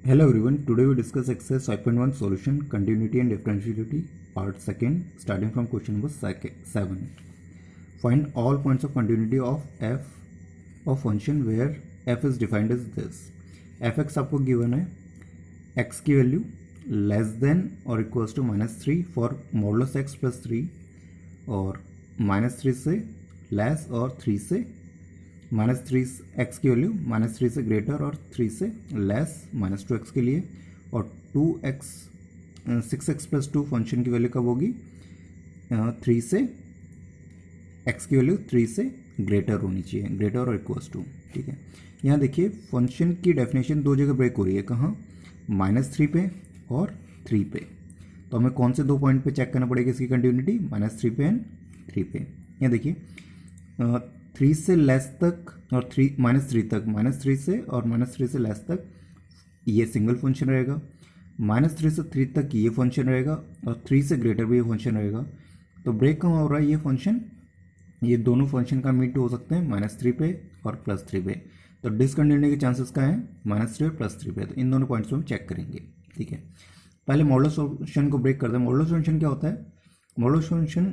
Hello everyone, today we discuss exercise 5.1 solution continuity and differentiability part 2nd starting from question number 7. Find all points of continuity of f of function where f is defined as this. fx आपको given है x की value less than और equals to -3 for modulus x plus 3 और -3 से less और 3 से -3 x की value -3 से ग्रेटर और 3 से लेस -2x के लिए और 2x 6x प्लस 2 फंक्शन की वैल्यू कब होगी 3 से x की वैल्यू 3 से ग्रेटर होनी चाहिए, ग्रेटर और इक्वल्स टू। ठीक है, यहाँ देखिए फंक्शन की डेफिनेशन दो जगह ब्रेक हो रही है, कहाँ -3 पे और 3 पे। तो हमें कौन से दो पॉइंट पे चेक करना पड़ेगा इसकी कंटिन्यूटी, -3 पे एंड 3 पे। यहाँ देखिए 3 से लेस तक और -3 तक, -3 से और -3 से लेस तक ये सिंगल फंक्शन रहेगा, -3 से 3 तक ये फंक्शन रहेगा और 3 से ग्रेटर भी ये फंक्शन रहेगा। तो ब्रेक कहाँ हो रहा है ये फंक्शन, ये दोनों फंक्शन का मीट हो सकते हैं -3 पे और +3 पे। तो डिसकंटिन्यूटी के चांसेस का है -3 और +3 पे। तो इन दोनों पॉइंट्स को हम चेक करेंगे। ठीक है, पहले मॉडुलस फंक्शन को ब्रेक करते हैं। मॉडुलस फंक्शन क्या होता है, मॉडुलस फंक्शन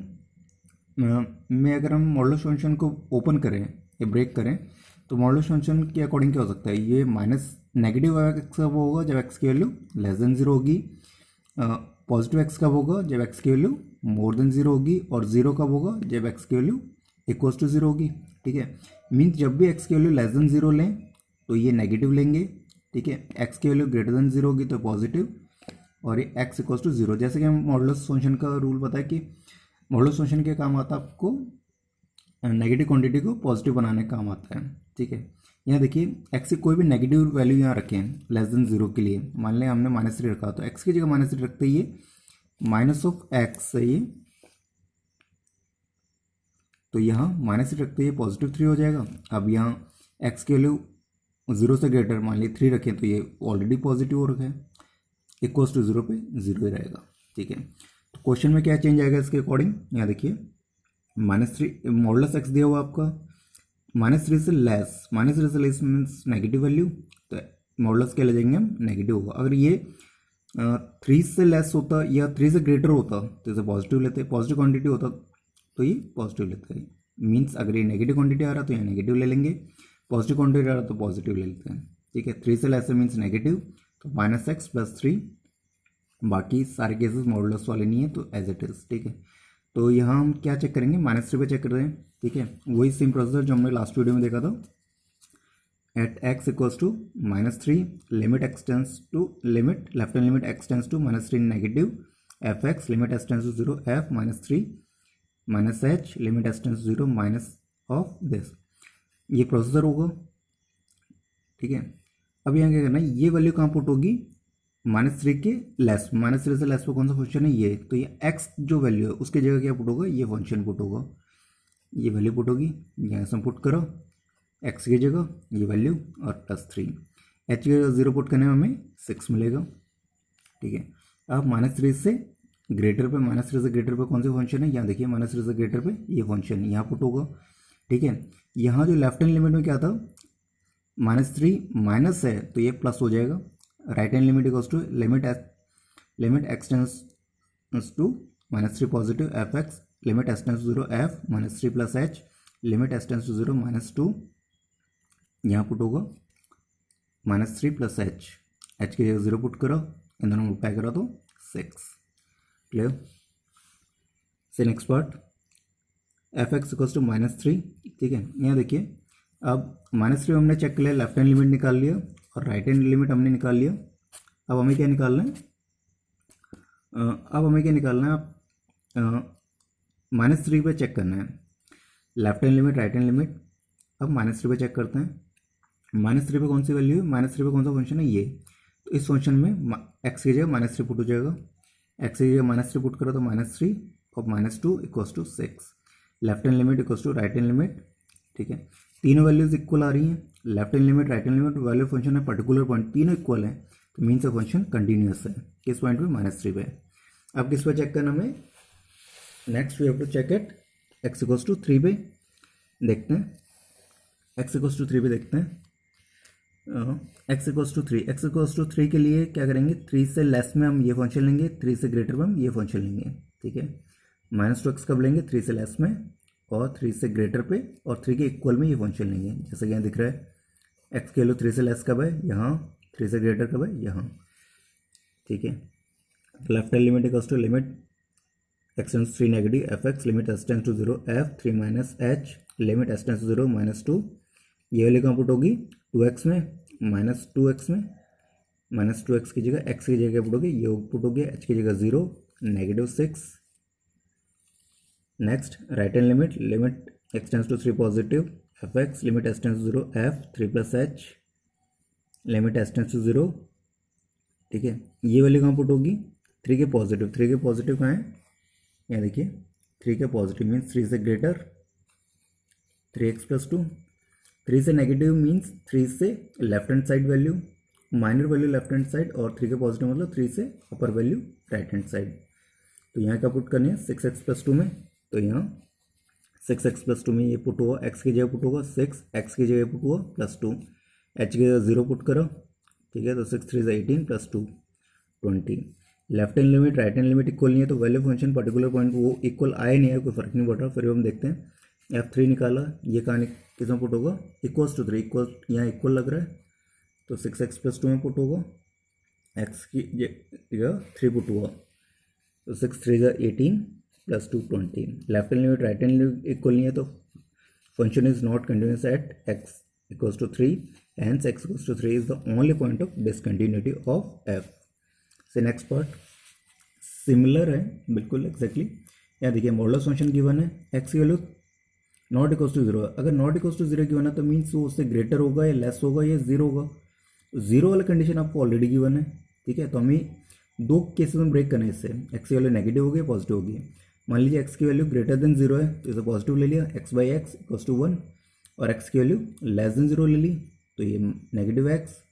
में अगर हम मॉडुलस फंक्शन को ओपन करें या ब्रेक करें तो मॉडुलस फंक्शन के अकॉर्डिंग क्या हो सकता है, ये नेगेटिव एक्स कब होगा जब एक्स की वैल्यू लेस देन 0 होगी, पॉजिटिव एक्स कब होगा जब एक्स की वैल्यू मोर देन 0 होगी और 0 कब होगा जब एक्स की वैल्यू इक्वल्स टू 0 होगी। ठीक है, मीन्स जब भी एक्स की वैल्यू लेस देन 0 लें तो ये नेगेटिव लेंगे। ठीक है, एक्स की वैल्यू ग्रेटर देन 0 होगी तो पॉजिटिव और ये एक्स इक्वल्स टू 0। जैसे कि हम मॉडुलस फंक्शन का रूल पता है कि मॉडुलस फंक्शन के काम आता है आपको नेगेटिव क्वांटिटी को पॉजिटिव बनाने का काम आता है। ठीक है, यहाँ देखिए एक्स की कोई भी नेगेटिव वैल्यू यहाँ रखें लेस देन 0 के लिए, मान लें हमने -3 रखा तो एक्स की जगह -3 रखते ही -x है ये, तो यहाँ -3 रखते ही पॉजिटिव 3 हो जाएगा। अब यहाँ एक्स की वैल्यू 0 से ग्रेटर मान ली 3 रखें तो ये ऑलरेडी पॉजिटिव हो रखा है, इक्वल्स टू 0 पे 0 ही रहेगा। ठीक है, तो क्वेश्चन में क्या चेंज आएगा इसके अकॉर्डिंग, यहाँ देखिए -3 मॉडुलस एक्स दिया हुआ आपका -3 से लेस, -3 से लेस मीन्स नेगेटिव वैल्यू, तो मॉडुलस क्या ले जाएंगे हम, नेगेटिव होगा। अगर ये 3 से लेस होता या 3 से ग्रेटर होता तो इसे पॉजिटिव लेते, पॉजिटिव क्वांटिटी होता तो ये पॉजिटिव लेते हैं। मीन्स अगर ये नेगेटिव क्वांटिटी आ रहा तो ये नेगेटिव ले लेंगे, पॉजिटिव क्वांटिटी आ रहा तो पॉजिटिव ले लेते हैं। ठीक है, 3 से लेस मीन्स नेगेटिव, तो -x + 3, बाकी सारे केसेस मॉडुलस वाले नहीं है तो एज इट इज। ठीक है, तो यहाँ हम क्या चेक करेंगे, -3 पे चेक कर रहे हैं। ठीक है, वही सेम प्रोसेसर जो हमने लास्ट वीडियो में देखा था। At x equals to -3 limit x tends to limit left hand limit x tends to -3 negative fx limit s tends to 0 f -3 -h limit s tends to 0 minus of this, ये processor होगा। ठीक है, अब यहाँ क्या करना है, ये वैल्यू कहाँ पुट होगी, -3 के लेस, -3 से लेस पे कौन सा फंक्शन है ये, तो ये x जो वैल्यू है उसकी जगह क्या पुट होगा, ये फंक्शन पुट होगा, ये वैल्यू पुट होगी। यहाँ से पुट करो x की जगह ये वैल्यू और +3, h की जगह 0 पुट करने में हमें 6 मिलेगा। ठीक है, अब -3 से ग्रेटर पे, -3 से ग्रेटर पे कौन सा फंक्शन है, यहाँ देखिए -3 से ग्रेटर पे ये फंक्शन यहाँ पुट होगा। ठीक है, यहाँ जो लेफ्ट हैंड लिमिट में क्या था, -3 माइनस है तो ये प्लस हो जाएगा, right hand limit equals to limit x tends to -3 positive fx limit s tends to 0 f -3 + h limit s tends to 0 -2, यहाँ पुट होगा -3 + h की जगह 0 पुट करो, इन दोनों मल्टीप्लाई करो तो 6। क्लियर, से next part fx equals to -3। ठीक है, यहाँ देखिए अब -3 हमने चेक कर लिया, लेफ्ट हैंड लिमिट निकाल लिया और राइट हैंड लिमिट हमने निकाल लिया। अब हमें क्या निकालना है, -3 पे चेक करना है, left hand limit right hand limit. अब -3 पे चेक करते हैं, -3 पे कौन सी वैल्यू है, -3 पे कौन सा फंक्शन है ये, तो इस फंक्शन में x की जगह -3 पुट हो जाएगा, x की जगह -3 पुट करो तो -3 और -2 equals to 6, left hand limit equals to right hand limit. ठीक है, तीनों वैल्यूज इक्वल आ रही हैं, left hand limit right hand limit value function है पर्टिकुलर पॉइंट, तीनों इक्वल है तो मीन्स फंक्शन कंटिन्यूअस है। किस पॉइंट पे, -3 पे। अब किस पे चेक करना हमें, next we have to check at x = 3 पे। देखते हैं x = 3 पे देखते हैं। X equals to three, x equals to three के लिए क्या करेंगे, थ्री से लेस में हम ये फंक्शन लेंगे, थ्री से ग्रेटर में हम ये फंक्शन लेंगे, ठीक है। माइनस टू एक्स कब लेंगे, थ्री से लेस में, और थ्री से ग्रेटर पे और थ्री के इक्वल में ये फंक्शन लेंगे। जैसे कि यहाँ दिख रहा है एक्स की वैल्यू थ्री से लेस कब है, यहाँ, थ्री से ग्रेटर कब है, यहाँ, ठीक है। Left hand limit equals to limit x tends to three negative f x limit s tends to zero f three minus h limit s tends to zero minus two, ये वाली कहाँ put होगी, two x में, minus two x में, minus two x की जगह x की जगह पुट होगी, ये पुट हो गया एच की जगह zero negative six. Next right hand limit, limit x tends to three positive f x limit s tends to zero f three plus h limit s tends to zero, ठीक है। ये वाली कहाँ put होगी, three के positive, three के positive कहाँ है, यहाँ देखिए थ्री के पॉजिटिव मीन्स थ्री से greater three x plus two, three से नेगेटिव मीन्स थ्री से left hand side value, minor value left hand side, और थ्री के पॉजिटिव मतलब थ्री से अपर वैल्यू राइट हैंड साइड। तो यहाँ क्या पुट करनी है, सिक्स एक्स प्लस टू में, तो यहाँ सिक्स एक्स प्लस टू में ये पुट हुआ, एक्स की जगह पुट होगा सिक्स, एक्स की जगह पुट हुआ प्लस टू, एच की जगह जीरो पुट करो, ठीक है। तो सिक्स थ्री से 18 plus two 20। Left hand limit right hand limit equal नहीं है, तो वैल्यू फंक्शन पर्टिकुलर पॉइंट वो इक्वल आए नहीं है, कोई फर्क नहीं पड़ रहा। फिर हम देखते हैं एफ थ्री निकाला, ये कहाँ किसमें पुट होगा, इक्वल्स टू थ्री, इक्वल यहाँ इक्वल लग रहा है, तो सिक्स एक्स प्लस टू में पुट होगा, एक्स की जगह थ्री पुट हुआ, तो सिक्स थ्री जा 18 plus two 20। Left hand limit right hand limit equal नहीं है, तो function is not continuous at x equals to three, hence x equals to 3 is the only point of discontinuity of f। से next part similar है बिल्कुल exactly. यहाँ देखिए modulus function given है, x की value not equals to zero है, अगर not equals to zero given है तो मीन्स वो उससे ग्रेटर होगा या लेस होगा या जीरो होगा, जीरो वाला कंडीशन आपको ऑलरेडी गिवन है, ठीक है। तो हमें दो केसेस में ब्रेक करना है इससे, एक्स की वैल्यू नेगेटिव होगी पॉजिटिव होगी। मान लीजिए एक्स की वैल्यू ग्रेटर देन जीरो है तो इसे पॉजिटिव ले लिया, x by x equals to one, और एक्स की वैल्यू लेस देन जीरो ले ली तो ये नेगेटिव एक्स।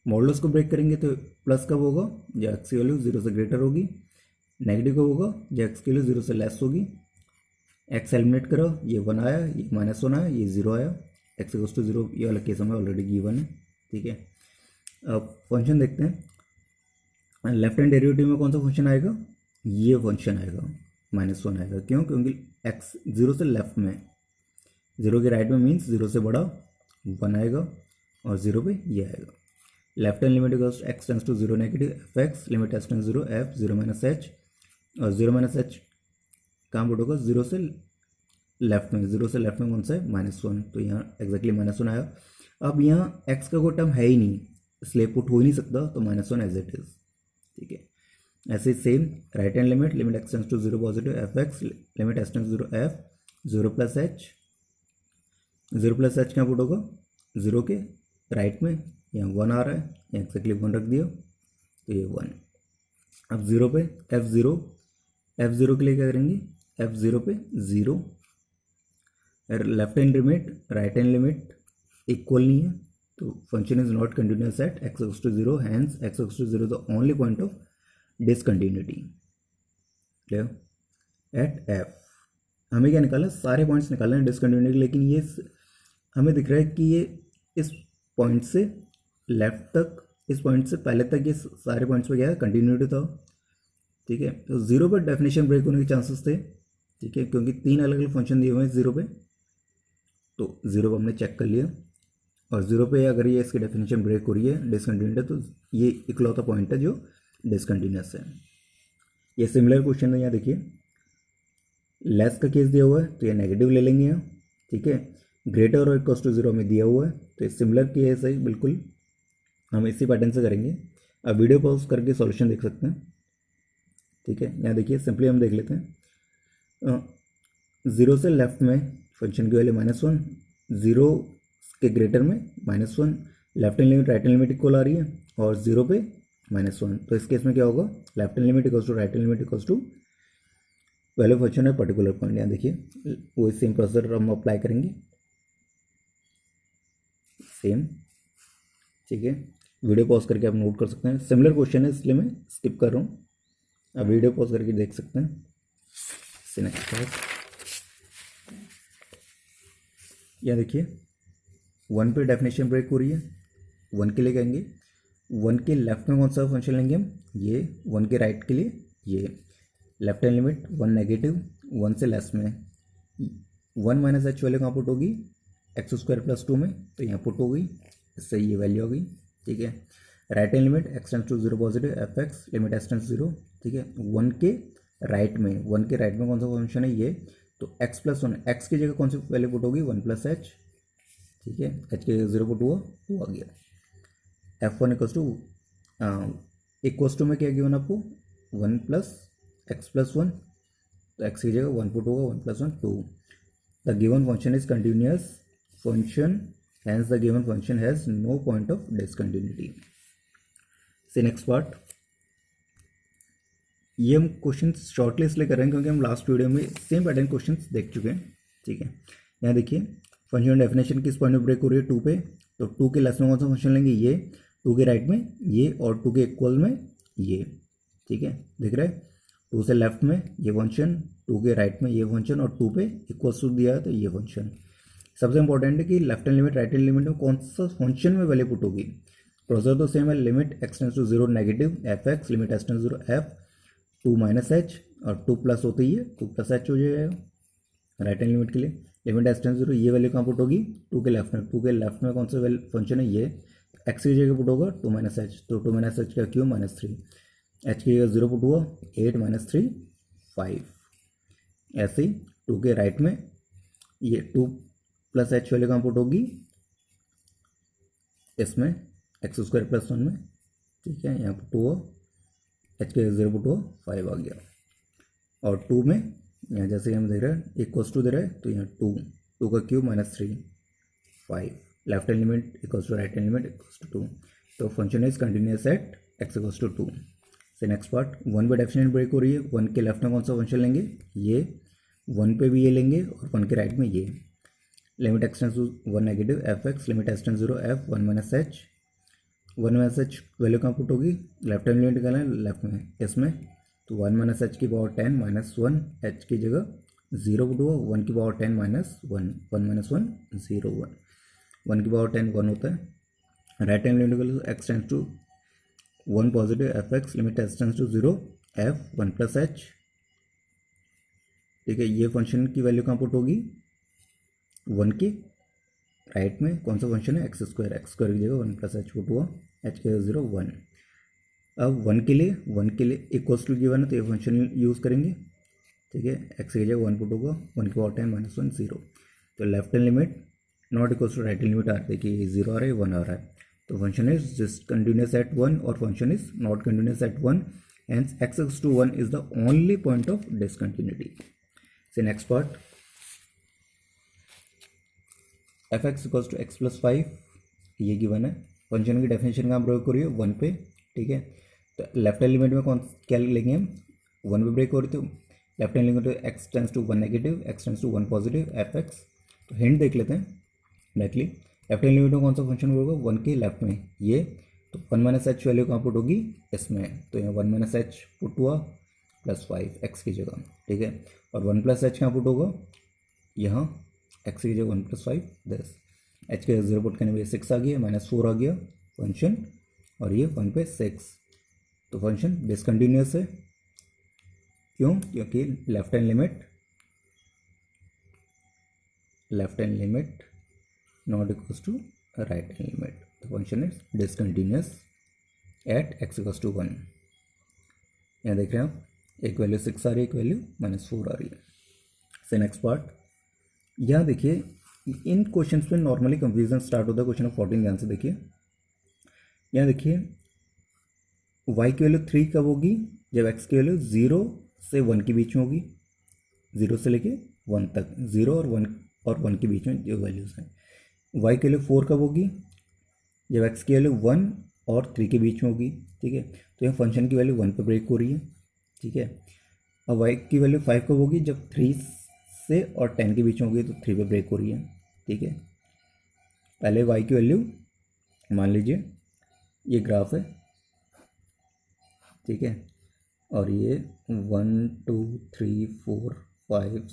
मॉडुलस को ब्रेक करेंगे तो प्लस कब होगा, जब एक्स की वैल्यू जीरो से ग्रेटर होगी, नेगेटिव कब होगा जब एक्स की वैल्यू जीरो से लेस होगी। एक्स एलिमिनेट करो, ये वन आया, ये माइनस वन आया, ये जीरो आया, एक्स इक्वल्स टू जीरो, ये वाला केस हमें ऑलरेडी गिवन है, ठीक है। अब फंक्शन देखते हैं, लेफ्ट हैंड डेरिवेटिव में कौन सा फंक्शन आएगा, ये फंक्शन आएगा, माइनस वन आएगा, क्यों, क्योंकि एक्स जीरो से लेफ्ट में, जीरो के राइट में मीन्स जीरो से बड़ा वन आएगा, और जीरो पे ये आएगा। Left hand limit equals x tends to zero negative f x limit x tends zero f zero minus h, और जीरो माइनस एच कहाँ पुट होगा, जीरो से लेफ्ट में, जीरो से लेफ्ट में कौन सा है, माइनस वन, तो यहाँ एग्जैक्टली माइनस वन आया। अब यहाँ एक्स का कोई टर्म है ही नहीं इसलिए पुट हो ही नहीं सकता, तो minus one as it is, ठीक है। ऐसे same right hand limit, limit x tends to zero positive f x limit x tends zero f zero plus h, zero plus h कहाँ पुट होगा, जीरो के राइट में, यहाँ one आ रहा है, यहाँ एक्जैक्टली वन रख दिया तो ये वन। अब जीरो पे एफ जीरो के लिए क्या करेंगे, एफ जीरो पे zero, left hand limit right hand limit equal नहीं है, तो function is not continuous at x equals to zero, hence x equals to zero the only point of discontinuity, clear. At f हमें क्या निकाला, सारे points निकालना है discontinuity, लेकिन ये हमें दिख रहा है कि ये इस पॉइंट से लेफ्ट तक, इस पॉइंट से पहले तक ये सारे पॉइंट्स पे क्या है, कंटिन्यूटी था, ठीक है। तो जीरो पर डेफिनेशन ब्रेक होने के चांसेस थे, ठीक है, क्योंकि तीन अलग अलग फंक्शन दिए हुए हैं जीरो पे, तो जीरो पर हमने चेक कर लिया, और जीरो पे अगर ये इसकी डेफिनेशन ब्रेक हो रही है डिसकंटिन्यूटी है, तो ये इकलौता पॉइंट है जो डिसकंटिन्यूस है। ये सिमिलर क्वेश्चन है, यहाँ देखिए लेस का केस दिया हुआ है तो ये नेगेटिव ले लेंगे यहाँ, ठीक है। ग्रेटर और इक्वल्स टू जीरो में दिया हुआ है, तो ये सिमिलर केस है बिल्कुल, हम इसी पैटर्न से करेंगे। अब वीडियो पॉज करके सॉल्यूशन देख सकते हैं, ठीक है। यहाँ देखिए सिंपली हम देख लेते हैं, जीरो से लेफ्ट में फंक्शन की वैल्यू माइनस वन, जीरो के ग्रेटर में minus one, left hand limit right hand limit equal आ रही है, और जीरो पे माइनस वन, तो इस केस में क्या होगा, left hand limit equals to right hand limit equals to value function है पर्टिकुलर पॉइंट। यहाँ देखिए वो सेम प्रोसेसर हम अप्लाई करेंगे, सेम, ठीक है। वीडियो पॉज करके आप नोट कर सकते हैं, सिमिलर क्वेश्चन है इसलिए मैं स्किप कर रहा हूँ, आप वीडियो पॉज करके देख सकते हैं। नेक्स्ट पार्ट, यहाँ देखिए वन पे डेफिनेशन ब्रेक हो रही है, 1 के लिए कहेंगे, 1 के लेफ्ट में कौन सा फंक्शन लेंगे हम, ये 1 के राइट के लिए ये लेफ्ट हैंड लिमिट 1 नेगेटिव 1 से लेस में 1 माइनस एच वैल्यू कहाँ पुट होगी, एक्स स्क्वायर प्लस 2 में, तो यहाँ पुट हो गई, इससे ये वैल्यू हो गई। ठीक है, right hand limit x tends to 0 positive f x limit x tends 0। ठीक है, 1 के राइट में कौन सा फंक्शन है ये, तो एक्स प्लस 1, एक्स की जगह कौन सी वैल्यू पुट होगी, 1 प्लस एच। ठीक है, एच के 0 पुट हुआ 2 आ गया। F1 इक्वस टू में क्या गिवन आपको, 1 प्लस एक्स प्लस 1, तो एक्स की जगह 1 पुट होगा, 1 plus 1 2। The given function is continuous function, hence the given function has no point of discontinuity. से नेक्स्ट पार्ट, ये हम क्वेश्चन शॉर्टली इसलिए कर रहे हैं क्योंकि हम लास्ट वीडियो में सेम पैटर्न क्वेश्चन देख चुके हैं। ठीक है, यहाँ देखिए फंक्शन डेफिनेशन किस पॉइंट में ब्रेक हो रही है, 2 पे, तो 2 के लेस में कौन सा फंक्शन लेंगे, ये 2 के राइट में ये, और 2 के इक्वल में ये। ठीक है, दिख रहा है, 2 से लेफ्ट में ये फंक्शन, 2 के राइट में ये फंक्शन, और 2 पे इक्वल टू दिया है तो ये फंक्शन। सबसे इंपॉर्टेंट है कि left hand limit right hand limit में कौन सा फंक्शन में वैल्यू पुट होगी। प्रोसीजर तो सेम है, limit x tends to 0 negative f x limit x tends 0 f 2 minus h, और 2 प्लस होती है 2 प्लस एच हो जाएगा राइट हैंड लिमिट के लिए। लिमिट एक्स टेंस 0, ये वैल्यू कहाँ पुट होगी, 2 के लेफ्ट में, 2 के लेफ्ट में कौन सा फंक्शन है ये, एक्स की जगह पुट होगा 2 माइनस एच, तो 2 माइनस एच का क्यूब -3, एच की जगह 0 पुट हुआ 8 माइनस 3 5। ऐसे ही 2 के राइट में ये 2 प्लस एच वैल्यू कहाँ पुट होगी, इसमें एक्स स्क्वायर प्लस 1 में। ठीक है, यहाँ पुट हुआ, एच के 0 पुट हुआ 5 आ गया, और 2 में यहाँ जैसे हम देख रहे हैं इक्वल्स टू दे रहे हैं, तो यहाँ 2 का cube -3 5, left hand limit equals to right hand limit equals to 2, तो function is continuous at x equals to 2। से नेक्स्ट पार्ट, 1 पे डेफिनेशन ब्रेक हो रही है, 1 के लेफ्ट में कौन सा फंक्शन लेंगे, ये 1 पे भी ये लेंगे, और 1 के राइट में ये limit x tends to 1 negative f x limit x tends 0 f 1 minus h, 1 minus h value कहाँ पुट होगी, लेफ्ट हैंड लिमिट निकालना है लेफ्ट में, इसमें तो 1 माइनस एच की पावर 10 माइनस 1, एच की जगह 0 पुट हुआ, 1 की पावर 10 माइनस 1, 1 माइनस 1 0 1, 1 की पावर 10 1 होता है। Right hand limit x tends to 1 positive f x limit x tends to 0 f 1 plus h. ठीक है, ये फंक्शन की वैल्यू कहाँ पुट होगी, 1 के राइट में कौन सा फंक्शन है, एक्स स्क्वायर की जगह 1 प्लस एच पुट हुआ, एच के 0 1। अब 1 के लिए इक्वल्स टू गिवन है, तो ये फंक्शन यूज़ करेंगे। ठीक है, एक्स की जगह 1 पुट होगा, 1 की पावर 10 माइनस 1 0, तो left hand limit not equals to right hand limit आ रही है कि 0 आ रहा है 1 आ रहा है, तो function is just continuous at 1 और function is not continuous at 1, hence x equals to 1 is the only point of discontinuity. से next part, f x equals to x plus 5 ये गिवन है, फंक्शन की डेफिनेशन का प्रयोग करिए 1 पे। ठीक है, तो लेफ्ट हैंड लिमिट में क्या लेंगे हम, 1 पे ब्रेक हो रही, तो left hand limit x tends to 1 negative x tends to 1 positive f x. तो हिंट देख लेते हैं डायरेक्टली, लेफ्ट हैंड लिमिट में कौन सा फंक्शन होगा, 1 के लेफ्ट में ये, तो 1 माइनस एच वैल्यू कहाँ पुट होगी, इसमें, तो यहाँ 1 माइनस एच पुट हुआ प्लस 5 एक्स की जगह। ठीक है, और 1 प्लस एच कहाँ पुट होगा, यहाँ एक्स की जगह 1 प्लस 5 10, एच के 0 पुट करने में 6 आ गया, -4 आ गया फंक्शन, और ये 1 पे 6, तो फंक्शन डिसकंटिन्यूस है। क्यों, क्योंकि left hand limit not equals to right hand limit, तो function is discontinuous at x equals to 1। यहाँ देख रहे हैं आप, एक वैल्यू 6 आ रही है, एक वैल्यू -4 आ रही है। से नेक्स्ट पार्ट, यहाँ देखिए इन क्वेश्चंस में नॉर्मली कंफ्यूजन स्टार्ट होता है, क्वेश्चन नंबर 14 ध्यान से देखिए। यहाँ देखिए y की वैल्यू 3 कब होगी, जब x की वैल्यू 0 से 1 के बीच में होगी, 0 से लेके 1 तक, 0 और 1 के बीच में जो वैल्यूज हैं। y की वैल्यू 4 कब होगी, जब x की वैल्यू 1 और 3 के बीच में होगी। ठीक है, तो यहाँ फंक्शन की वैल्यू 1 पे ब्रेक हो रही है। ठीक है, अब y की वैल्यू 5 कब होगी, जब 3 से और 10 के बीच में होगी, तो 3 पे ब्रेक हो रही है। ठीक है, पहले y की वैल्यू मान लीजिए ये ग्राफ है। ठीक है, और ये 1 2 3 4 5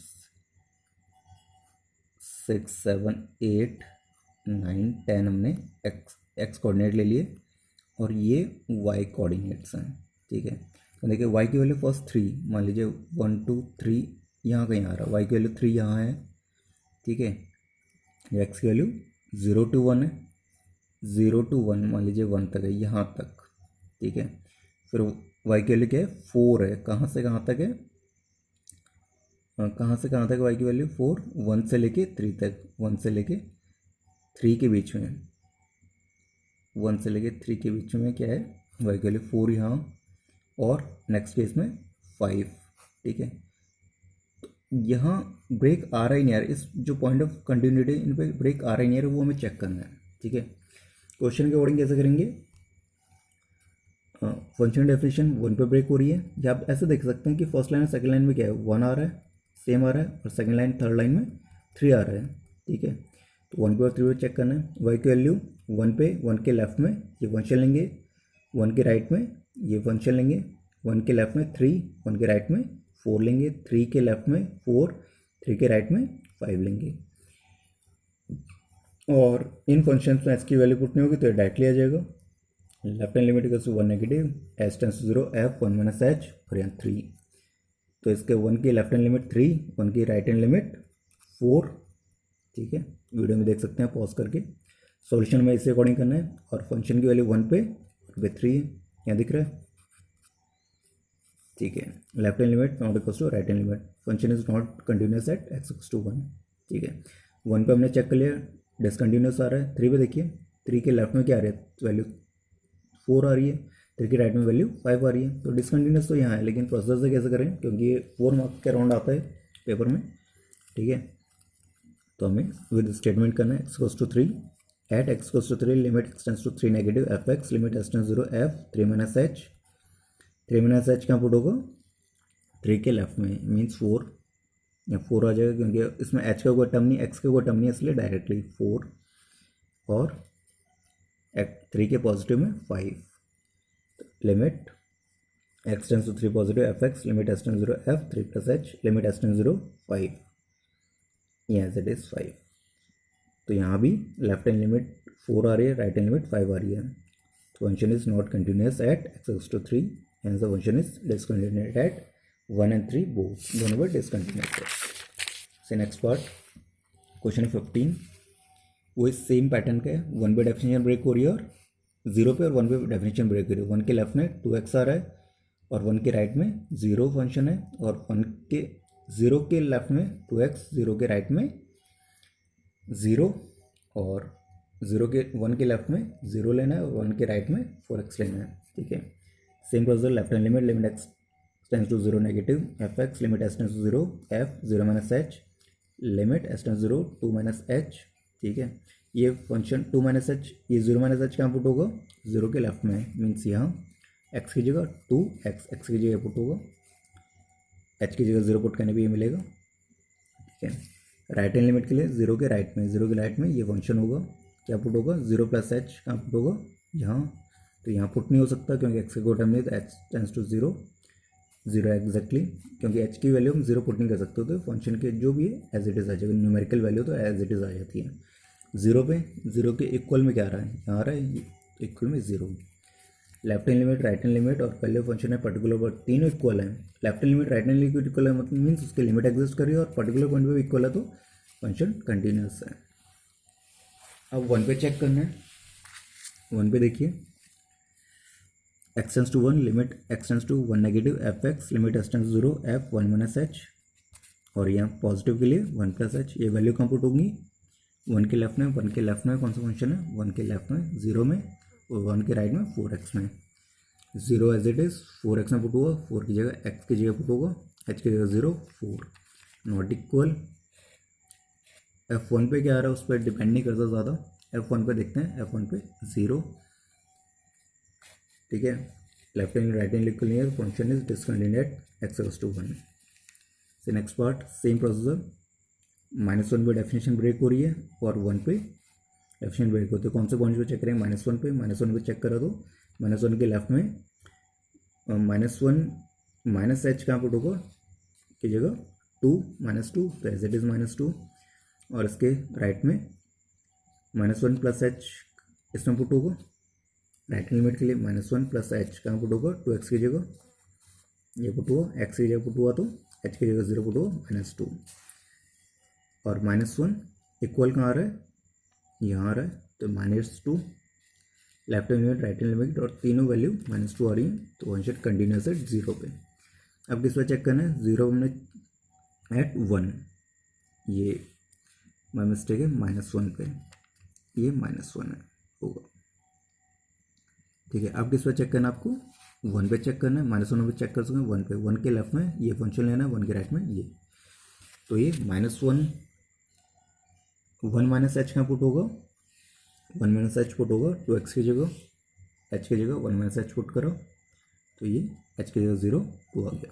6 7 8 9 10 हमने x एक्स कोऑर्डिनेट ले लिए और ये वाई कोऑर्डिनेट्स हैं, ठीक है। तो देखिए वाई की वैल्यू फर्स्ट 3, मान लीजिए 1 2 3 यहाँ कहीं आ रहा है, वाई की वैल्यू 3 यहाँ है, ठीक है। एक्स की वैल्यू 0 to 1 है, 0 to 1 मान लीजिए 1 तक है, यहाँ तक, ठीक है। फिर वाई की वैल्यू क्या है 4 है, कहाँ से कहाँ तक है, कहाँ से कहाँ तक वाई की वैल्यू 4, 1 से लेके 3 तक, 1 से लेके 3 के बीच में, 1 से लेके 3 के बीच में क्या है वाई की वैल्यू 4 यहाँ, और नेक्स्ट केस में 5, ठीक है। तो यहाँ ब्रेक आ रहा ही नहीं यार, इस जो पॉइंट ऑफ कंटिन्यूटी इन पे ब्रेक आ रहा ही नहीं है, वो हमें चेक करना है, ठीक है। क्वेश्चन के अकॉर्डिंग कैसे करेंगे, फंक्शन डेफिनेशन 1 पे ब्रेक हो रही है, या आप ऐसे देख सकते हैं कि फर्स्ट लाइन और सेकंड लाइन में क्या है 1 आ रहा है, सेम आ रहा है, और सेकंड लाइन थर्ड लाइन में 3 आ रहा है, ठीक है। तो 1 पे और 3 पे चेक करना है। वाई की वैल्यू 1 पे 1 के लेफ्ट में ये फंक्शन लेंगे, 1 के राइट में ये फंक्शन लेंगे, 1 के लेफ्ट में 3, 1 के राइट में 4 लेंगे, 3 के लेफ्ट में 4, 3 के राइट में 5 लेंगे। और इन फंक्शंस में एस की वैल्यू पुट नहीं होगी तो ये डायरेक्टली आ जाएगा, left hand limit equals to 1 negative, h tends to 0 f 1 minus h, और यहाँ 3। तो इसके 1 की लेफ्ट हैंड लिमिट 3, 1 की राइट हैंड लिमिट 4, ठीक है। वीडियो में देख सकते हैं पॉज करके। सॉल्यूशन में इसे अकॉर्डिंग करना है, और फंक्शन की वैल्यू 1 पे 3 है, यहाँ दिख रहा है, ठीक है। Left hand limit not equals to right hand limit, function is not continuous at x equals to 1, ठीक है। 1 पे हमने चेक कर लिया डिसकंटिन्यूस आ रहा है, 3 पे देखिए 3 के लेफ्ट में क्या आ रहा है वैल्यू 4 आ रही है, 3 के राइट में वैल्यू 5 आ रही है, तो डिसकंटिन्यूस तो यहाँ है, लेकिन प्रोसेस से कैसे करें, क्योंकि ये 4 मार्क्स के अराउंड आता है पेपर में, ठीक है। तो हमें विद स्टेटमेंट करना है x equals to 3 at x equals to 3 limit x tends to 3 negative f x limit x tends 0 f 3 minus h, 3 minus h कहाँ पुट होगा 3 के लेफ्ट में, मीन्स 4, या 4 आ जाएगा, क्योंकि इसमें एच का कोई टर्म नहीं, एक्स का कोई टर्म नहीं है, इसलिए डायरेक्टली 4, और 3 के पॉजिटिव में 5, limit x tends to 3 positive f x limit x tends 0 f 3 plus h limit x tends 0 5, यहाँ एज इट इज 5। तो यहाँ भी लेफ्ट हैंड लिमिट 4 आ रही है, राइट हैंड लिमिट 5 आ रही है। तो function is not continuous at x equals to 3, hence the function is discontinuous at 1 and 3 both, दोनों पर डिसकंटिन्यूस है। से नेक्स्ट पार्ट क्वेश्चन 15, वो इस सेम पैटर्न का है, 1 पे डेफिनेशन ब्रेक हो रही है और 0 पे और 1 पे डेफिनेशन ब्रेक हो रही है। 1 के लेफ्ट में 2x आ रहा है और 1 के राइट में 0 फंक्शन है, और 0 के लेफ्ट में 2x, 0 के राइट में 0, और 1 के लेफ्ट में 0 लेना है और 1 के राइट में 4x लेना है, ठीक है। Same procedure, left hand limit x tends to 0 negative f x limit s tends to 0 f 0 minus h limit s tends 0 2 minus h, ठीक है। ये फंक्शन 2 माइनस एच, ये 0 माइनस एच कहाँ पुट होगा 0 के लेफ्ट में, मीन्स यहाँ x की जगह 2x, x की जगह पुट होगा, h की जगह 0 पुट करने पे ये मिलेगा, ठीक है। राइट हैंड लिमिट के लिए 0 के राइट में, 0 के राइट में ये फंक्शन होगा, क्या पुट होगा 0 प्लस एच कहाँ पुट होगा यहाँ, तो यहाँ पुट नहीं हो सकता क्योंकि x का कोई टर्म नहीं, तो h टेंड्स टू 0 एग्जैक्टली, क्योंकि h की वैल्यू हम 0 पुट नहीं कर सकते, तो फंक्शन के जो भी है एज इट इज़ आ जाएगा, न्यूमेरिकल वैल्यू तो एज इट इज़ आ जाती है। 0 पे 0 के इक्वल में क्या आ रहा है, यहाँ आ रहा है इक्वल में 0, left hand limit right hand limit और पहले फंक्शन है पर्टिकुलर पर तीनों इक्वल है, left hand limit right hand limit equal है, मतलब मीन्स उसकी लिमिट एग्जिस्ट कर रही है और पर्टिकुलर पॉइंट पे भी इक्वल है, तो फंक्शन कंटिन्यूस है। अब 1 पे चेक करना है, 1 पे देखिए x tends to 1 limit x tends to 1 negative f x limit s tends to 0 f 1 minus h, और यहाँ पॉजिटिव के लिए 1 प्लस एच, ये वैल्यू कहाँ पुट होगी 1 के लेफ्ट में, 1 के लेफ्ट में कौन सा फंक्शन है 1 के लेफ्ट में 0 में, और 1 के राइट में 4x में, 0 एज इट इज़ 4x में पुट होगा, 4 की जगह x की जगह पुट होगा, h की जगह 0 4 नॉट इक्वल। f1 पे क्या आ रहा है उस पर डिपेंड नहीं करता ज़्यादा, f1 पे देखते हैं, f1 पे 0, ठीक है। लेफ्ट हैंड राइट हैंड लिख कर लिया, function is discontinuous at x equals to 1। से नेक्स्ट पार्ट सेम प्रोसीजर, -1 पे डेफिनेशन ब्रेक हो रही है और 1 पे डेफिनेशन ब्रेक होती है, कौन से पॉइंट पे चेक करेंगे -1 पे, -1 पे चेक करा तो -1 के लेफ्ट में -1 माइनस एच कहाँ पुट होगा की जगह 2 -2, तो एज इट इज़ -2, और इसके राइट में -1 प्लस एच इसमें पुट होगा राइट हैंड लिमिट के लिए -1 प्लस एच कहाँ पुट होगा 2x की जगह, ये पुट हुआ x की जगह पुट हुआ तो h की जगह 0 पुट हुआ -2 और -1 इक्वल कहाँ आ रहा है, यहाँ आ रहा है तो -2 left hand limit right hand limit और तीनों वैल्यू -2 आ रही है तो फंक्शन कंटिन्यूस है 0 पे। अब किस पर चेक करना है, 0 हमने एट 1, ये माई मिस्टेक है -1 पे, ये -1 है होगा, ठीक है। अब किस पर चेक करना है, आपको 1 पे चेक करना है, -1 पे चेक कर सकते हैं 1 पे, 1 के लेफ्ट में ये फंक्शन लेना है 1 के राइट में ये, तो ये -1 1 माइनस एच कहाँ पुट होगा, 1 माइनस एच पुट होगा 2x की जगह, h की जगह 1 माइनस एच पुट करो तो ये h की जगह 0 2 आ गया,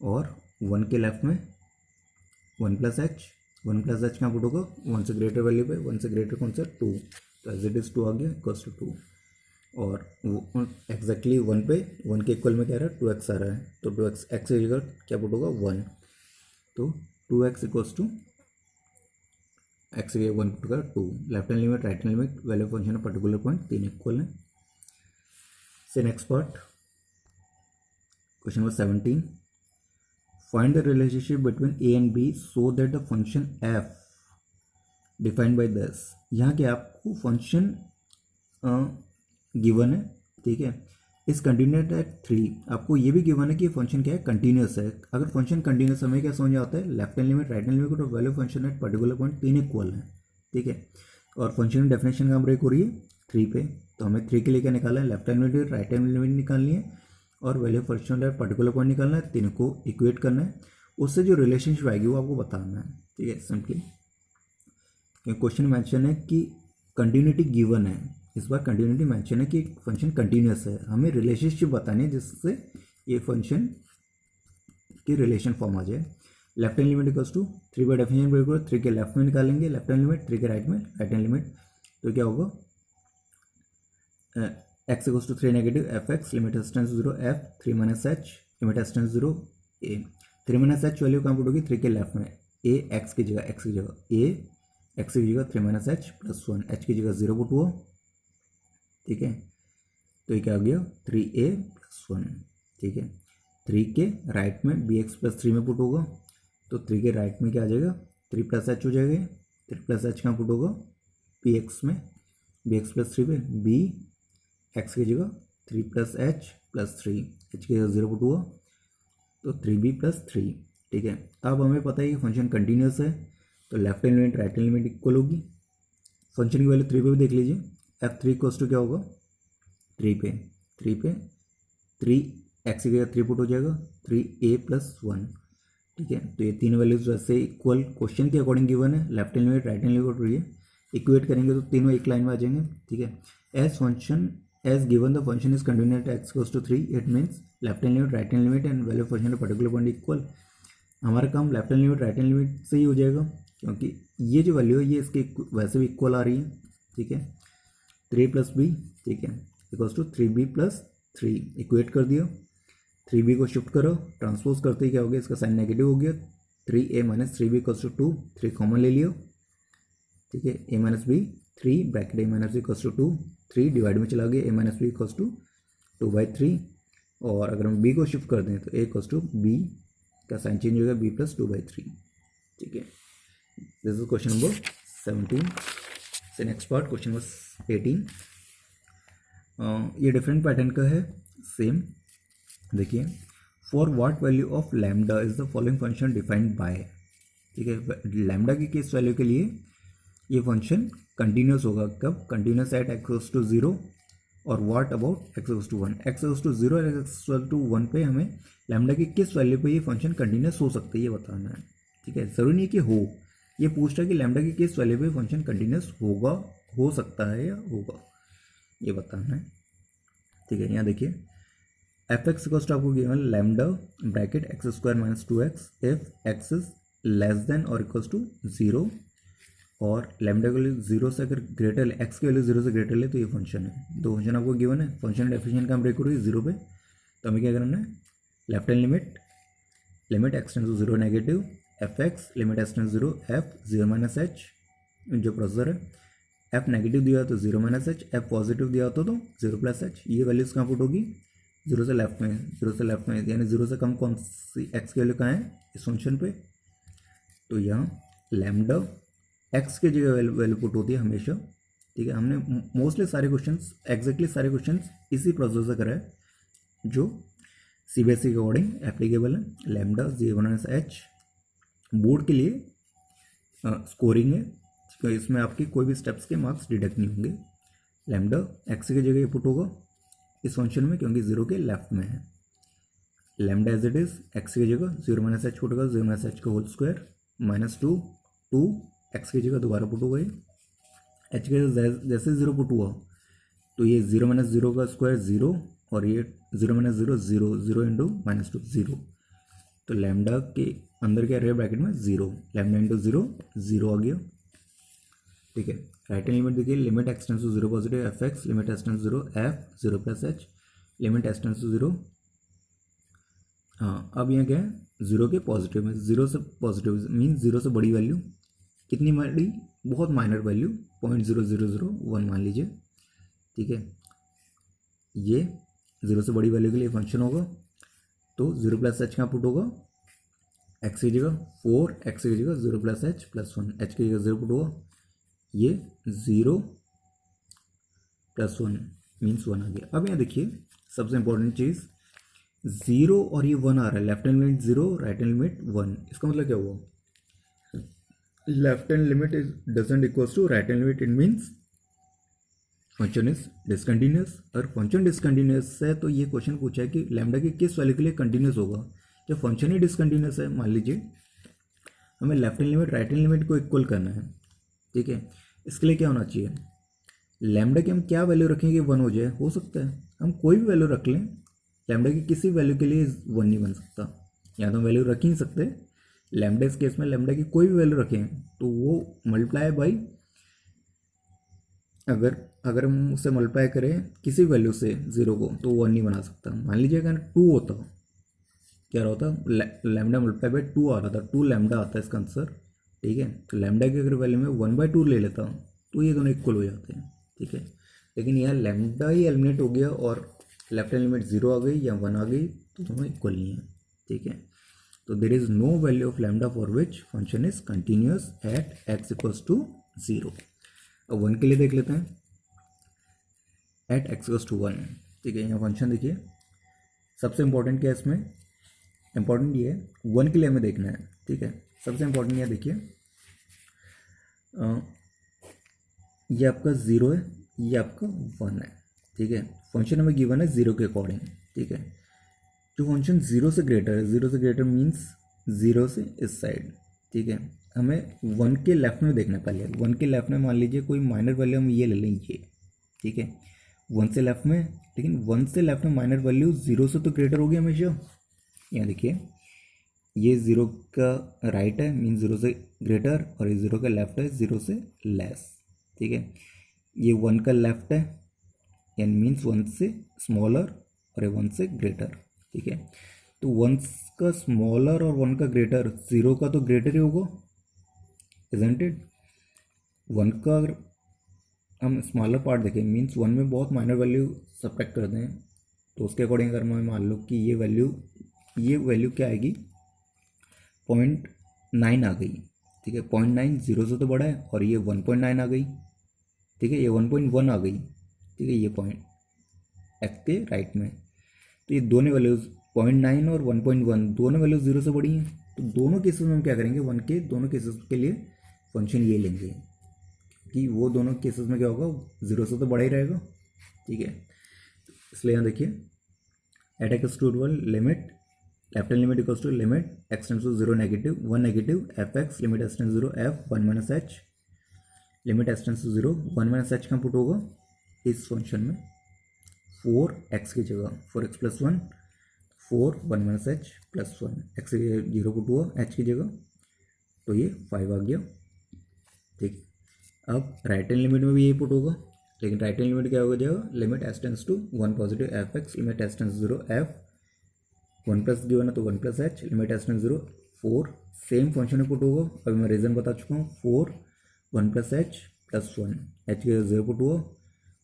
और 1 के लेफ्ट में 1 प्लस एच कहाँ पुट होगा 1 से ग्रेटर वैल्यू पे, 1 से ग्रेटर कौन सा 2, तो एज इट इज 2 आ गया इक्वल्स टू 2, और एग्जैक्टली 1 पे 1 के इक्वल में क्या रहा है 2x आ रहा है, तो 2x x की जगह क्या पुट होगा 1, तो 2x इक्वल्स टू x की जगह 1 पुट कर 2, left hand limit right hand limit value function of particular point तीन इक्वल है। से next part question number 17, find the relationship between a and b so that the function f defined by this. यहाँ के आपको function given है, ठीक है, इस कंटिन्यूट एट 3, आपको ये भी गिवन है कि फंक्शन क्या है कंटिन्यूस है। अगर फंक्शन कंटिन्यूस हमें क्या समझ आता है, left hand limit right hand limit और value function at particular point तीन इक्वल है, ठीक है, और फंक्शन की डेफिनेशन कहाँ ब्रेक हो रही है 3 पे, तो हमें 3 के लिए क्या निकालना है, left hand limit right hand limit निकालनी है और value function at particular point निकालना है, तीनों को इक्वेट करना है, उससे जो रिलेशनशिप आएगी वो आपको बताना है, ठीक है। सिंपली क्वेश्चन मेंशन है कि कंटिन्यूटी गिवन है, इस बार कंटिन्यूटी मेंशन है कि फंक्शन कंटिन्यूस है, हमें रिलेशनशिप बतानी है जिससे ये फंक्शन की रिलेशन फॉर्म आ जाए। Left hand limit equals to 3 by definition break करो, 3 के लेफ्ट में निकालेंगे लेफ्ट हैंड लिमिट, 3 के राइट में राइट हैंड लिमिट, तो क्या होगा x equals to 3 negative f x limit s tends to 0 f 3 minus h limit s tends to 0 a, 3 minus h value कहाँ पुट होगी 3 के लेफ्ट में, ए एक्स की जगह ए एक्स की जगह 3 माइनस एच प्लस 1 एच की जगह 0 पुट हुआ, ठीक है, तो ये क्या हो गया 3a प्लस 1, ठीक है, 3 के राइट में बी एक्स प्लस 3 में पुट होगा, तो 3 के राइट में क्या आ जाएगा 3 प्लस एच हो जाएगा, 3 प्लस एच कहाँ पुट होगा बी एक्स में, बी एक्स प्लस 3 पे, बी एक्स की जगह 3 प्लस एच प्लस 3 एच की जगह 0 पुट हुआ, तो 3b प्लस 3, ठीक है। अब हमें पता है कि फंक्शन कंटिन्यूस है, तो left hand limit right hand limit equal होगी, फंक्शन की वैल्यू 3 पे भी देख लीजिए, f3 इक्वल्स टू क्या होगा 3 पे 3 एक्स की जगह 3 पुट हो जाएगा 3a प्लस 1, ठीक है, तो ये तीन वैल्यूज वैसे इक्वल क्वेश्चन के अकॉर्डिंग गिवन है, left hand limit right hand limit और ये इक्वेट करेंगे तो तीनों एक लाइन में आ जाएंगे, ठीक है। As given the function is continuous x equals to 3, it means left hand limit right hand limit and value function particular point equal, हमारा काम left hand limit right hand limit से ही हो जाएगा क्योंकि ये जो वैल्यू है ये इसके वैसे भी इक्वल आ रही है, ठीक है, 3 प्लस बी, ठीक है, equals to 3b plus 3, equate कर दिया, 3b को शिफ्ट करो, ट्रांसपोज करते ही क्या हो गया इसका साइन नेगेटिव हो गया, 3a minus 3b equals to 2, 3 common ले लियो, ठीक है, a minus b 3 bracket a minus b equals to 2, 3 divide में चला गया, a minus b equals to 2/3, और अगर हम b को शिफ्ट कर दें तो a इक्वल्स टू b का साइन चेंज होगा b प्लस 2/3, ठीक है। This is question number 17। से नेक्स्ट पार्ट क्वेश्चन नंबर 18, ये डिफरेंट पैटर्न का है, सेम देखिए, for what value of lambda is the following function defined by, ठीक है, लैम्डा की किस वैल्यू के लिए ये फंक्शन कंटिन्यूस होगा, कब कंटिन्यूस एट एक्स टू 0 और what about x to 1, x to 0 और एक्स टू 1 पे हमें लैम्डा की किस वैल्यू पे ये फंक्शन कंटिन्यूस हो सकता है ये बताना है, ठीक है, जरूरी नहीं है कि हो, ये पूछ रहा है कि लैम्डा की किस वैल्यू पे फंक्शन कंटिन्यूस होगा, हो सकता है या होगा ये बताना है, ठीक है। यहाँ देखिए एफ एक्स कॉस्ट आपको given lambda bracket x square minus 2x if x is less than और इक्वल्स टू 0 और लैम्डा की वैल्यू 0 से अगर ग्रेटर एक्स की वैल्यू 0 से ग्रेटर ले तो ये फंक्शन है, दो फंक्शन आपको गिवन है, फंक्शन डेफिनेशन का हम ब्रेक हो रही है 0 पे, तो हमें क्या करना है left hand limit x tends to 0 negative f x limit x tends to 0 f 0 minus h जो प्रोसेसर है एफ नेगेटिव दिया तो 0 माइनस एच, एफ पॉजिटिव दिया होता तो 0 प्लस एच। ये वैल्यूज़ कहाँ पुट होगी, 0 से लेफ्ट में, 0 से लेफ्ट में, यानी 0 से कम कौन सी एक्स की वैल्यू कहाँ है इस फंक्शन पे, तो यहाँ लैम्डा एक्स की जगह वैल्यू पुट होती है हमेशा। ठीक है, हमने मोस्टली सारे क्वेश्चंस एग्जैक्टली सारे क्वेश्चंस इसी प्रोसेस से करा है जो सीबीएसई के अकॉर्डिंग एप्लीकेबल है। लैम्डा 0 माइनस एच बोर्ड के लिए स्कोरिंग है, तो इसमें आपके कोई भी स्टेप्स के मार्क्स डिडक्ट नहीं होंगे। लैम्डा एक्स की जगह पुट होगा इस फंक्शन में क्योंकि 0 के लेफ्ट में है। Lambda as it is x की जगह 0 माइनस एच पुट होगा, 0 माइनस एच का होल स्क्वायर माइनस 2 एक्स की जगह दोबारा पुट होगा, एच के जैसे 0 पुट हुआ तो ये 0 माइनस 0 का स्क्वायर 0 और ये 0 माइनस 0 0, 0 इंटू माइनस 2 0, तो लैम्डा के अंदर क्या रहे ब्रैकेट में 0, लैम्डा इंटू 0 0 आ गया। ठीक है, राइट हैंड लिमिट देखिए, limit x tends to 0 positive f x, limit s tends to 0 f 0 plus h, limit s tends to 0। हाँ, अब यहाँ क्या है 0 के पॉजिटिव में, 0 से पॉजिटिव मीन 0 से बड़ी वैल्यू, कितनी बड़ी, बहुत माइनर वैल्यू 0.0001 मान लीजिए। ठीक है, ये 0 से बड़ी वैल्यू के लिए फंक्शन होगा, तो 0 प्लस एच कहाँ पुट होगा, एक्स की जगह 4, एक्स की जगह 0 प्लस एच प्लस 1, एच की जगह 0 पुट होगा, ये 0 प्लस 1 मीन्स 1 आ गया। अब यहाँ देखिए सबसे इंपॉर्टेंट चीज़, 0 और ये 1 आ रहा है, left hand limit 0, right hand limit 1, इसका मतलब क्या हुआ, left hand limit is doesn't equals to right hand limit, it means function is discontinuous. और फंक्शन डिसकंटिन्यूस है तो ये क्वेश्चन पूछा है कि लैम्डा की किस वैल्यू के लिए कंटिन्यूस होगा, जब फंक्शन ही डिसकंटिन्यूस है। मान लीजिए हमें left hand limit right hand limit को इक्वल करना है। ठीक है, इसके लिए क्या होना चाहिए, लैम्डा की हम क्या वैल्यू रखेंगे 1 हो जाए, हो सकता है हम कोई भी वैल्यू रख लें, लैम्डा की किसी वैल्यू के लिए 1 नहीं बन सकता, या तो हम वैल्यू रख ही नहीं सकते। लैम्डा इस केस में लैम्डा की कोई भी वैल्यू रखें तो वो मल्टीप्लाई बाई, अगर हम उससे मल्टीप्लाई करें किसी वैल्यू से 0 को तो 1 नहीं बना सकता। मान लीजिए अगर 2 होता, क्या रहा होता, लैम्डा मल्टीप्लाई बाई 2 आ रहा था, 2 लैम्डा आता है इसका आंसर। ठीक है, तो लैम्डा की अगर वैल्यू में 1/2 ले लेता तो ये दोनों इक्वल हो जाते हैं। ठीक है, लेकिन यहाँ लैम्डा ही एलिमिनेट हो गया और लेफ्ट हैंड लिमिट 0 आ गई या 1 आ गई, तो दोनों इक्वल नहीं है। ठीक है, तो there is no value of lambda for which function is continuous at x equals to 0। अब 1 के लिए देख लेते हैं, एट एक्स इक्वल्स टू 1। ठीक है, यहाँ फंक्शन देखिए, सबसे इंपॉर्टेंट क्या है इसमें, इंपॉर्टेंट ये है 1 के लिए हमें देखना है। ठीक है, सबसे इंपॉर्टेंट ये देखिए, ये आपका 0 है, ये आपका 1 है। ठीक है, फंक्शन हमें गिवन है 0 के अकॉर्डिंग। ठीक है, जो फंक्शन 0 से ग्रेटर है, 0 से ग्रेटर मीन्स 0 से इस साइड। ठीक है, हमें 1 के लेफ्ट में देखना है पहले, 1 के लेफ्ट में मान लीजिए कोई माइनर वैल्यू हम ये ले लें ये। ठीक है, 1 से लेफ्ट में, लेकिन 1 से लेफ्ट में माइनर वैल्यू 0 से तो ग्रेटर होगी हमेशा। यहाँ देखिए ये 0 का राइट है मीन 0 से ग्रेटर, और ये 0 का लेफ्ट है 0 से लेस। ठीक है, ये 1 का लेफ्ट है एन मीन्स 1 से स्मॉलर और ये 1 से ग्रेटर। ठीक है, तो 1 का स्मॉलर और 1 का ग्रेटर, 0 का तो ग्रेटर ही होगा, इजंट इट। 1 का अगर हम स्मॉलर पार्ट देखें मीन्स 1 में बहुत माइनर वैल्यू सब्ट्रैक्ट कर दें, तो उसके अकॉर्डिंग अगर मैं मान लो कि ये वैल्यू क्या आएगी, 0.9 आ गई। ठीक है, 0.9 0 से तो बड़ा है, और ये 1.9 आ गई। ठीक है, ये 1.1 आ गई। ठीक है, ये पॉइंट एक्स के राइट में, तो ये दोनों वैल्यूज़ 0.9 और 1.1 दोनों वैल्यूज 0 से बड़ी हैं, तो दोनों केसेस में हम क्या करेंगे, 1 के दोनों केसेस के लिए फंक्शन ये लेंगे कि वो दोनों केसेस में क्या होगा, 0 से तो बड़ा ही रहेगा। ठीक है, इसलिए यहाँ देखिए, at x to 1 limit left hand limit equals to limit x tends to 0 negative 1 negative f x, limit s tends 0 f 1 minus h, limit s tends to 0 1 minus h का पुट होगा इस फंक्शन में 4x की जगह 4x plus 1, 4 1 minus h plus 1, x की जगह 0 put हुआ H की जगह, तो ये 5 आ गया। ठीक, अब राइट हैंड लिमिट में भी यही पुट होगा, लेकिन राइट हैंड लिमिट क्या हो जाएगा, limit s tends to 1 positive f x, limit s tends 0 f 1 plus given है तो 1 plus h, limit s tends 0 4, same function में पुट होगा। अभी मैं रीज़न बता चुका हूँ, 4 1 प्लस एच प्लस 1, एच के 0 पुट हुआ,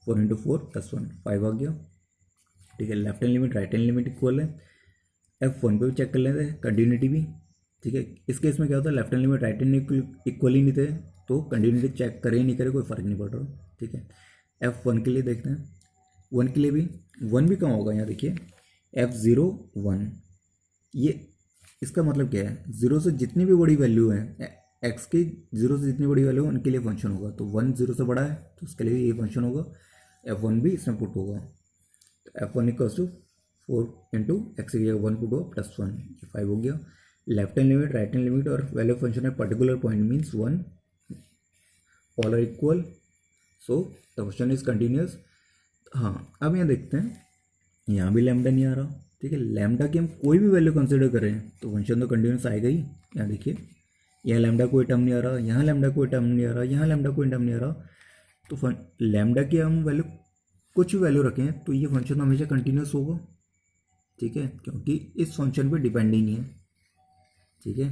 4 इंटू 4 प्लस 1 5 आ गया। ठीक है, left hand limit right hand limit equal है। F1 पे भी चेक कर लेते हैं कंटिन्यूटी भी। ठीक है, इस केस में क्या होता है, left hand limit right hand equal ही नहीं थे तो कंटिन्यूटी चेक करे नहीं करे कोई फ़र्क नहीं पड़ रहा। ठीक है, F1 के लिए देखते हैं, 1 के लिए भी 1 भी कहाँ होगा, यहाँ देखिए F0 1, ये इसका मतलब क्या है, 0 से जितनी भी बड़ी वैल्यू है एक्स की, 0 से जितनी बड़ी वैल्यू है उनके लिए फंक्शन होगा। तो 1 0 से बड़ा है तो उसके लिए ये फंक्शन होगा, F1 भी इसमें पुट होगा। तो F1 equals to 4 into x की जगह 1 पुट हुआ प्लस 1, ये 5 हो गया। Left hand limit right hand limit और वैल्यू फंक्शन है particular point means 1, all are equal, so the question is continuous. हाँ, अब यहाँ देखते हैं, यहाँ भी लैम्डा नहीं आ रहा। ठीक है, लैम्डा की हम कोई भी वैल्यू कंसिडर करें तो फंक्शन तो कंटिन्यूस आएगा ही। यहाँ देखिए, यहाँ लैम्डा कोई टर्म नहीं आ रहा, यहाँ लैम्डा कोई टर्म नहीं आ रहा, यहाँ लैम्डा कोई टर्म नहीं आ रहा, तो लैम्डा की हम वैल्यू कुछ भी वैल्यू रखें तो ये फंक्शन हमेशा कंटिन्यूस होगा। ठीक है, क्योंकि इस फंक्शन पे डिपेंड ही नहीं है। ठीक है,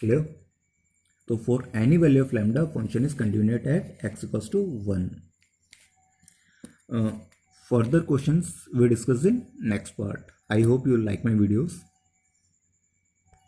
क्लियर। तो for any value of lambda function is continuous at x equals to 1। Further questions we discuss in next part. I hope you like my videos.